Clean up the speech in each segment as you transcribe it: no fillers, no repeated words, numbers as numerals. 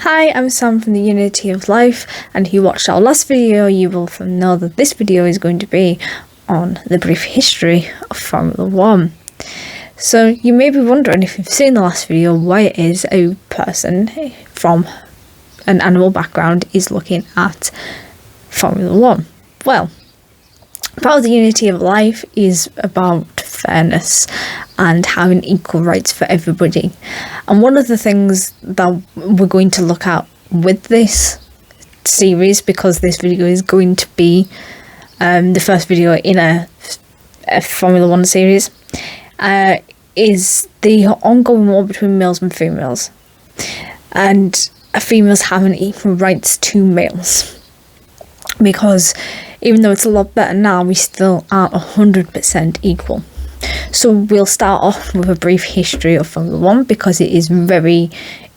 Hi, I'm Sam from the Unity of Life, and if you watched our last video, you will know that this video is going to be on the brief history of Formula 1. So you may be wondering, if you've seen the last video, why it is a person from an animal background is looking at Formula 1. Well, part of the Unity of Life is about fairness and having equal rights for everybody. And one of the things that we're going to look at with this series, because this video is going to be the first video in a Formula 1 series, is the ongoing war between males and females. And females having equal rights to males. Because even though it's a lot better now, we still aren't 100% equal. So we'll start off with a brief history of Formula 1, because it is very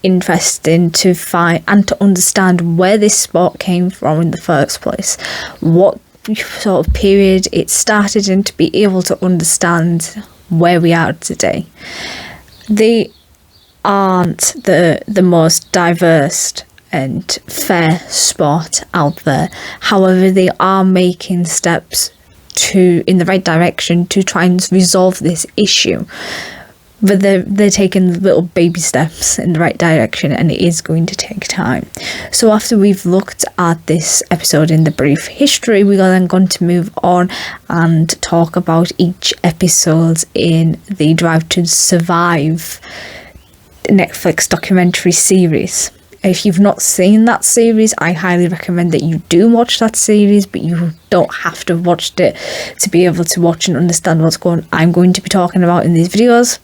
interesting to find and to understand where this sport came from in the first place, what sort of period it started in, to be able to understand where we are today. They aren't the most diverse and fair sport out there. However, they are making steps in the right direction to try and resolve this issue. But they're taking little baby steps in the right direction, and it is going to take time. So after we've looked at this episode in the brief history, we are then going to move on and talk about each episode in the Drive to Survive Netflix documentary series. If you've not seen that series, I highly recommend that you do watch that series, but you don't have to have watched it to be able to watch and understand I'm going to be talking about in these videos.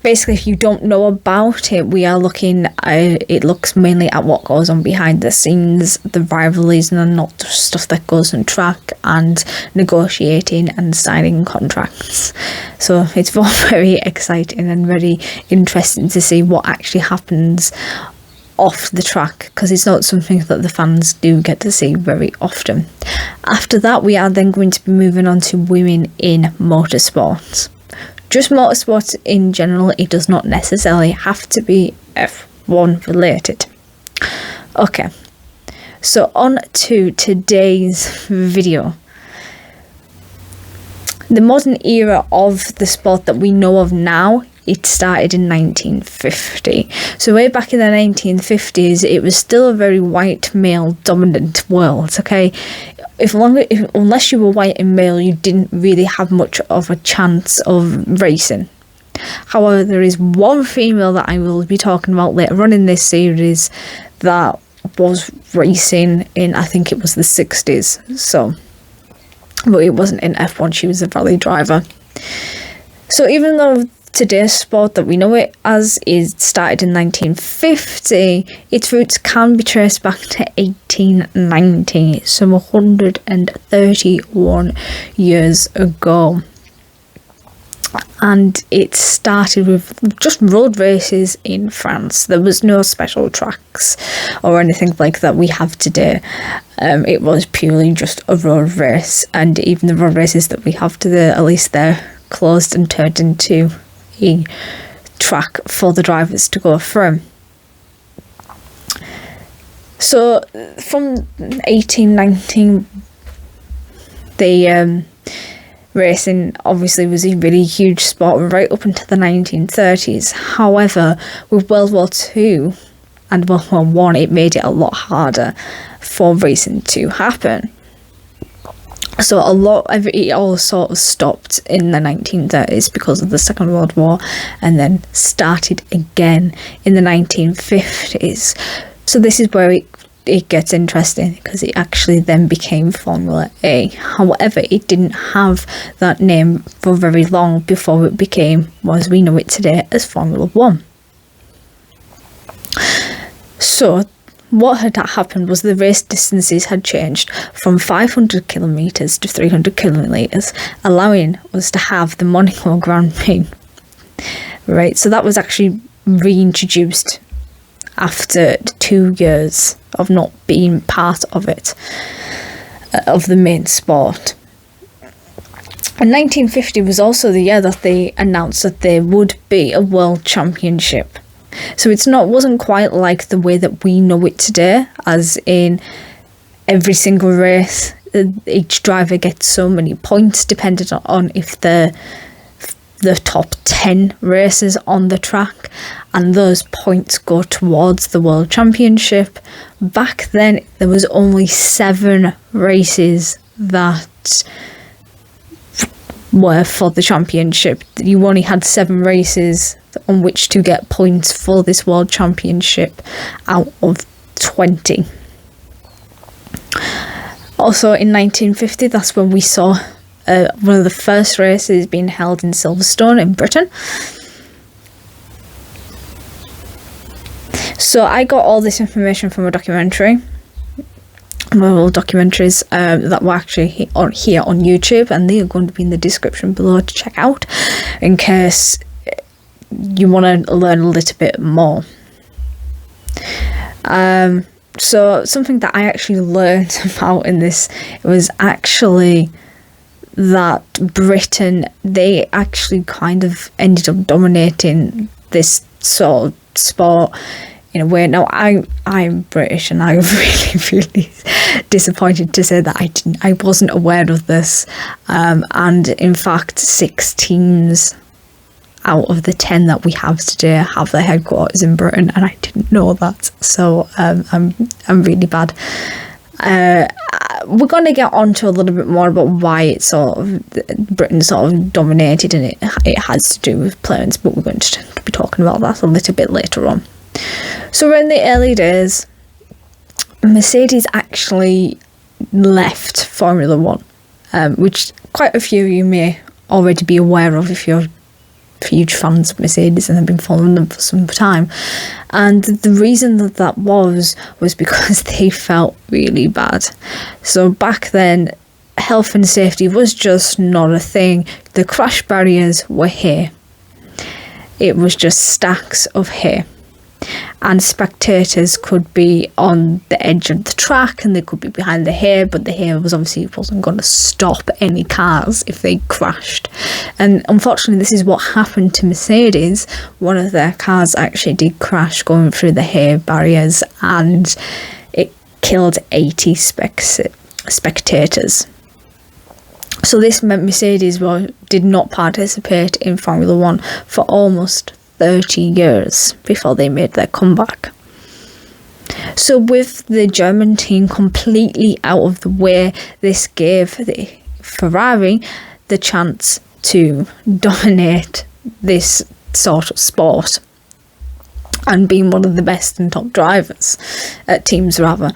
Basically, if you don't know about it, we are looking at, it looks mainly at what goes on behind the scenes, the rivalries, and not the stuff that goes on track, and negotiating and signing contracts. So it's very exciting and very interesting to see what actually happens off the track, because it's not something that the fans do get to see very often. After that, we are then going to be moving on to women in motorsports. Just motorsports in general, it does not necessarily have to be F1 related. Okay, so on to today's video. The modern era of the sport that we know of now, it started in 1950. So way back in the 1950s, it was still a very white male dominant world, okay? Unless you were white and male, you didn't really have much of a chance of racing. However, there is one female that I will be talking about later on in this series that was racing in, I think it was the 60s. So, but it wasn't in F1, she was a rally driver. So even though today's sport that we know it as is started in 1950, its roots can be traced back to 1890, some 131 years ago. And it started with just road races in France. There was no special tracks or anything like that we have today. It was purely just a road race, and even the road races that we have today, at least they're closed and turned into a track for the drivers to go through. So from 1819, the racing obviously was a really huge sport right up into the 1930s. However, with World War II and World War One, it made it a lot harder for racing to happen. So it all sort of stopped in the 1930s because of the Second World War, and then started again in the 1950s. So this is where it gets interesting, because it actually then became Formula A. However, it didn't have that name for very long before it became, as we know it today, as Formula 1. So what had happened was the race distances had changed from 500 kilometres to 300 kilometres, allowing us to have the Monaco Grand Prix. Right, so that was actually reintroduced after 2 years of not being part of it, of the main sport. And 1950 was also the year that they announced that there would be a world championship. So wasn't quite like the way that we know it today, as in every single race, each driver gets so many points depending on if the top 10 races on the track, and those points go towards the world championship. Back then, there was only 7 races that were for the championship. You only had 7 races on which to get points for this world championship out of 20. Also in 1950, that's when we saw one of the first races being held in Silverstone in Britain. So I got all this information from a documentary. Well, documentaries that were actually here on YouTube, and they are going to be in the description below to check out in case you want to learn a little bit more. So something that I actually learned about in this was actually that Britain, they actually kind of ended up dominating this sort of sport in a way. Now I'm British, and I'm really disappointed to say that I wasn't aware of this, and in fact 6 teams out of the 10 that we have today have their headquarters in Britain, and I didn't know that. So I'm really bad. We're going to get on to a little bit more about why it's sort of Britain sort of dominated, and it has to do with planes, but we're going to be talking about that a little bit later on. So in the early days, Mercedes actually left Formula One, which quite a few of you may already be aware of if you're huge fans of Mercedes and have been following them for some time. And the reason that was because they felt really bad. So back then, health and safety was just not a thing. The crash barriers were here. It was just stacks of hay. And spectators could be on the edge of the track, and they could be behind the hay, but the hay wasn't going to stop any cars if they crashed. And unfortunately, this is what happened to Mercedes. One of their cars actually did crash going through the hay barriers, and it killed 80 spectators. So this meant Mercedes did not participate in Formula One for almost 30 years before they made their comeback. So with the German team completely out of the way, this gave the Ferrari the chance to dominate this sort of sport and being one of the best and top drivers at teams rather.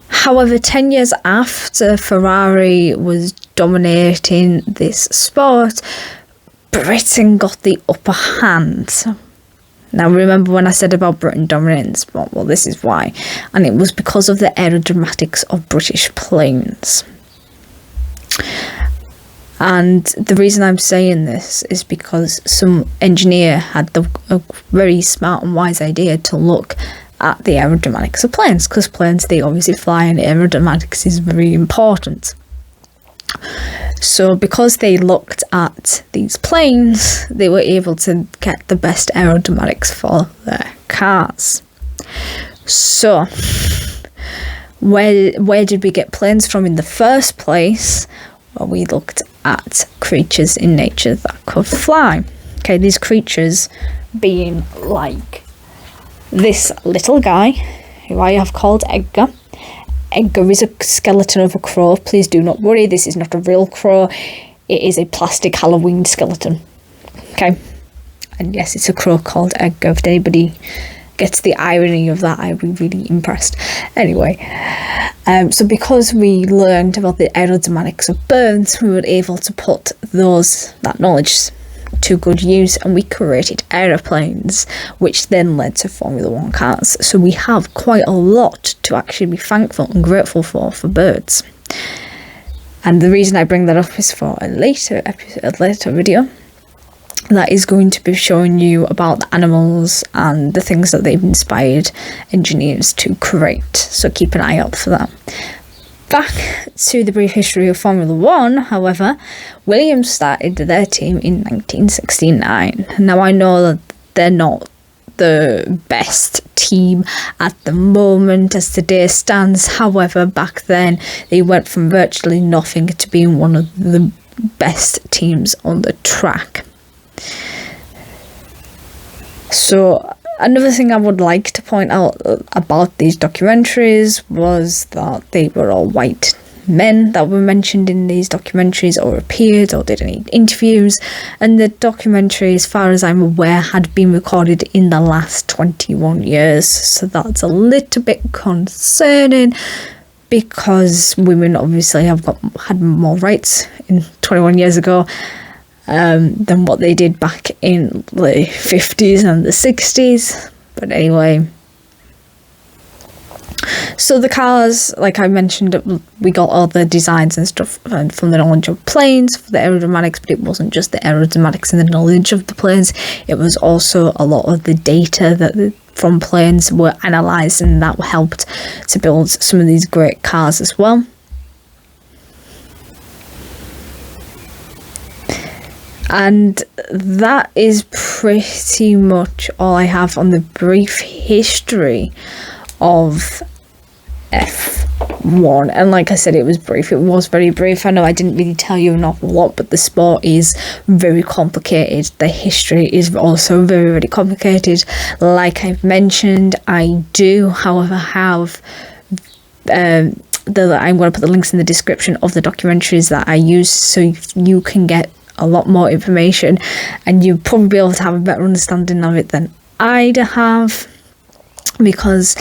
However, 10 years after Ferrari was dominating this sport, Britain got the upper hand. Now remember when I said about Britain dominating the sport? Well, this is why. And it was because of the aerodynamics of British planes. And the reason I'm saying this is because some engineer had a very smart and wise idea to look at the aerodynamics of planes, because planes, they obviously fly, and aerodynamics is very important. So because they looked at these planes, they were able to get the best aerodynamics for their cars. So where did we get planes from in the first place? Well, we looked at creatures in nature that could fly. Okay, these creatures being like this little guy, who I have called Edgar. Edgar is a skeleton of a crow. Please do not worry, this is not a real crow. It is a plastic Halloween skeleton. Okay? And yes, it's a crow called Edgar. If anybody gets the irony of that, I'd be really impressed. Anyway, so because we learned about the aerodynamics of birds, we were able to put that knowledge to good use, and we created aeroplanes, which then led to Formula One cars. So we have quite a lot to actually be thankful and grateful for birds. And the reason I bring that up is for a later video that is going to be showing you about the animals and the things that they've inspired engineers to create. So keep an eye out for that. back to the brief history of Formula One, however, Williams started their team in 1969. Now, I know that they're not the best team at the moment as the day stands. However, back then they went from virtually nothing to being one of the best teams on the track. So another thing I would like to point out about these documentaries was that they were all white men that were mentioned in these documentaries or appeared or did any interviews, and the documentary, as far as I'm aware, had been recorded in the last 21 years, so that's a little bit concerning because women obviously had more rights in 21 years ago than what they did back in the 50s and the 60s. But anyway, so the cars, like I mentioned, we got all the designs and stuff from the knowledge of planes for the aerodynamics, but it wasn't just the aerodynamics and the knowledge of the planes, it was also a lot of the data that from planes were analysed, and that helped to build some of these great cars as well. And that is pretty much all I have on the brief history of F1. And like I said, it was brief. It was very brief. I know I didn't really tell you an awful lot, but the sport is very complicated. The history is also very, very complicated. Like I've mentioned, I do, however, have I'm going to put the links in the description of the documentaries that I use, so you can get a lot more information and you'll probably be able to have a better understanding of it than I'd have, because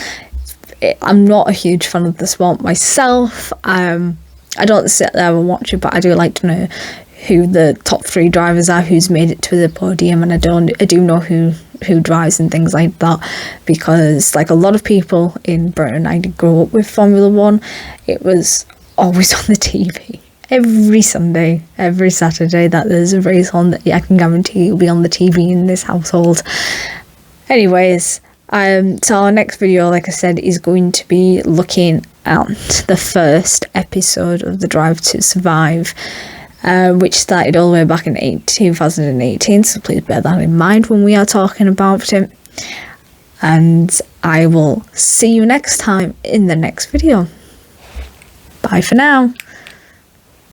I'm not a huge fan of the sport myself. I don't sit there and watch it, but I do like to know who the top 3 drivers are, who's made it to the podium, and I do know who drives and things like that, because like a lot of people in Britain, I did grow up with Formula One. It was always on the TV. Every Sunday, every Saturday that there's a race on, that I can guarantee it'll be on the TV in this household. Anyways, so our next video, like I said, is going to be looking at the first episode of the Drive to Survive, which started all the way back in 2018, so please bear that in mind when we are talking about it. And I will see you next time in the next video. Bye for now.